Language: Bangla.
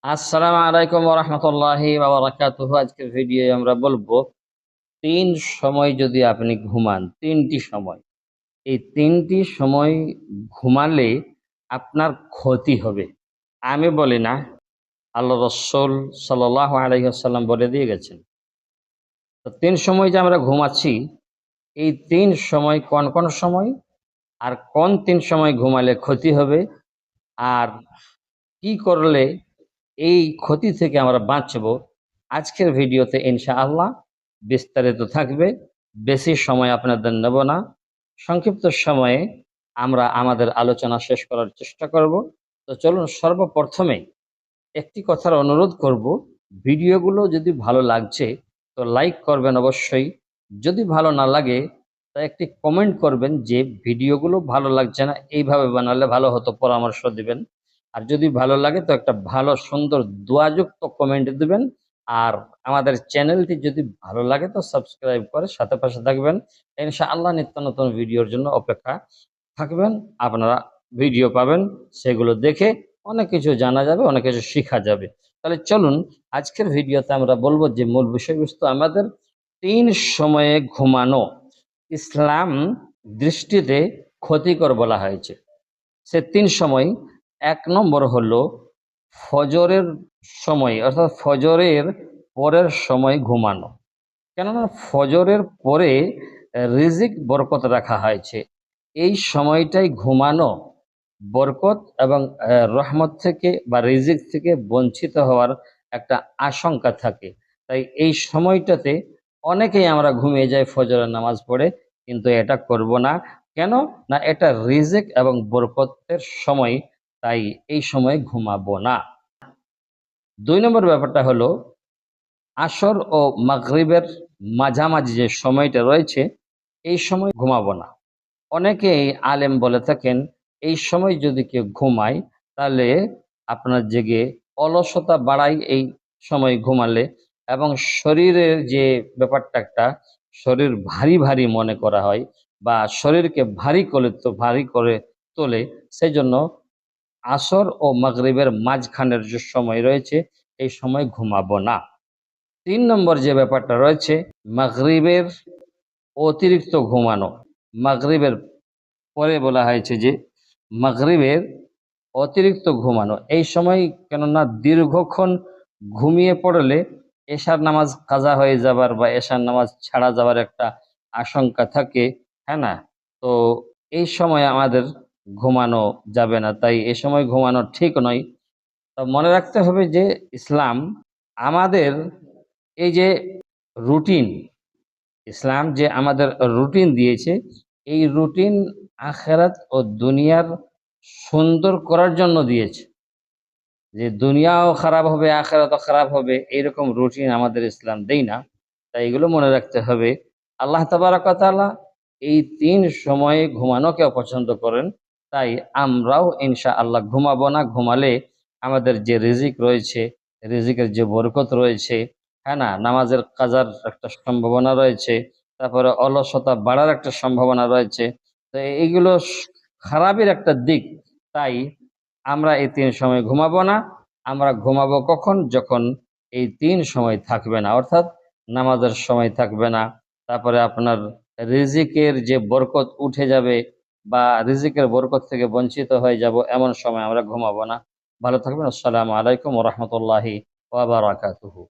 আসসালামু আলাইকুম ওয়া রাহমাতুল্লাহি ওয়া বারাকাতুহু। আজকের ভিডিওয়ে আমরা বলবো ৩ সময় যদি আপনি ঘুমান, ৩টি সময়। এই ৩টি সময় ঘুমালে আপনার ক্ষতি হবে। আমি বলি না, আল্লাহ রাসূল সাল্লাল্লাহু আলাইহি ওয়াসাল্লাম বলে দিয়ে গেছেন। তো ৩ সময় যে আমরা ঘুমাচ্ছি, এই ৩ সময় কোন, কোন সময়? আর কোন ৩ সময় ঘুমালে ক্ষতি হবে? আর কি করলে এই ক্ষতি থেকে আমরা বাঁচবো, আজকের ভিডিওতে ইনশাআল্লাহ বিস্তারিত থাকবে। বেশি সময় আপনাদের নেব না। সংক্ষিপ্ত সময়ে আমরা আমাদের আলোচনা শেষ করার চেষ্টা করব। তো চলুন সর্বপ্রথমে একটি কথার অনুরোধ করব, ভিডিওগুলো যদি ভালো লাগছে তো লাইক করবেন অবশ্যই। যদি ভালো না লাগে তা একটি কমেন্ট করবেন যে ভিডিওগুলো ভালো লাগছে না, এইভাবে বানালে ভালো হতো, পরামর্শ দিবেন। আর যদি ভালো লাগে তো একটা ভালো সুন্দর দোয়াযুক্ত কমেন্ট দিবেন। আর আমাদের চ্যানেলটি যদি ভালো লাগে তো সাবস্ক্রাইব করে সাথে পাশে থাকবেন। ইনশাআল্লাহ নিত্য নতুন ভিডিওর জন্য অপেক্ষা থাকবেন। আপনারা ভিডিও পাবেন, সেগুলো দেখে অনেক কিছু জানা যাবে, অনেক কিছু শিখা যাবে। তাহলে চলুন আজকের ভিডিওতে আমরা বলবো যে মূল বিষয়বস্তু আমাদের ৩ সময়ে ঘুমানো ইসলাম দৃষ্টিতে ক্ষতিকর বলা হয়েছে। সে ৩ সময়, ১ নম্বর হলো ফজরের সময়, অর্থাৎ ফজরের পরের সময় ঘুমানো। কেননা ফজরের পরে রিজিক বরকত রাখা হয়েছে। এই সময়টাই ঘুমানো বরকত এবং রহমত থেকে বা রিজিক থেকে বঞ্চিত হওয়ার একটা আশঙ্কা থাকে। তাই এই সময়টাতে অনেকেই আমরা ঘুমিয়ে যাই ফজরের নামাজ পড়ে, কিন্তু এটা করব না। কেন না, এটা রিজিক এবং বরকতের সময়, তাই এই সময় ঘুমাবো না। ২ নম্বর ব্যাপারটা হলো আসর ও মাগরিবের মাঝামাঝি যে সময়টা রয়েছে, এই সময় ঘুমাবো না। অনেকেই আলেম বলে থাকেন এই সময় যদি কেউ ঘুমায় তাহলে আপনার জেগে অলসতা বাড়ায় এই সময় ঘুমালে, এবং শরীরের যে ব্যাপারটা একটা শরীর ভারী ভারী মনে করা হয় বা শরীরকে ভারী করে তোলে। সেই জন্য আসর ও মাগরিবের মাঝখানের যে সময় রয়েছে এই সময় ঘুমাবো না। ৩ নম্বর যে ব্যাপারটা রয়েছে মাগরিবের অতিরিক্ত ঘুমানো। মাগরিবের পরে বলা হয়েছে যে মাগরিবের অতিরিক্ত ঘুমানো এই সময়, কেননা দীর্ঘক্ষণ ঘুমিয়ে পড়লে এশার নামাজ কাজা হয়ে যাবার বা এশার নামাজ ছাড়া যাওয়ার একটা আশঙ্কা থাকে, হ্যাঁ না? তো এই সময় আমাদের ঘুমানো যাবে না, তাই এ সময় ঘুমানো ঠিক নয়। তো মনে রাখতে হবে যে ইসলাম আমাদের এই যে রুটিন, ইসলাম যে আমাদের রুটিন দিয়েছে, এই রুটিন আখেরাত ও দুনিয়ার সুন্দর করার জন্য দিয়েছে। যে দুনিয়াও খারাপ হবে আখেরাতও খারাপ হবে এইরকম রুটিন আমাদের ইসলাম দেই না। তাই এগুলো মনে রাখতে হবে। আল্লাহ তাবারক ওয়া তাআলা এই ৩ সময়ে ঘুমানোকে অপছন্দ করেন। তাই আমরাও ইনশাআল্লাহ ঘুমাবো না। ঘুমালে আমাদের যে রিজিক রয়েছে, রিজিকের যে বরকত রয়েছে, হ্যাঁ না? নামাজের কাজার একটা সম্ভাবনা রয়েছে, তারপরে অলসতা বাড়ার একটা সম্ভাবনা রয়েছে। তো এইগুলো খারাপের একটা দিক। তাই আমরা এই ৩ সময় ঘুমাবো না। আমরা ঘুমাবো কখন? যখন এই ৩ সময় থাকবে না, অর্থাৎ নামাজের সময় থাকবে না। তারপরে আপনার রিজিকের যে বরকত উঠে যাবে বা রিজিকের বরকত থেকে বঞ্চিত হয়ে যাব, এমন সময় আমরা ঘুমাবো না। ভালো থাকবেন। আসসালামু আলাইকুম ওয়া রাহমাতুল্লাহি ওয়া বারাকাতুহু।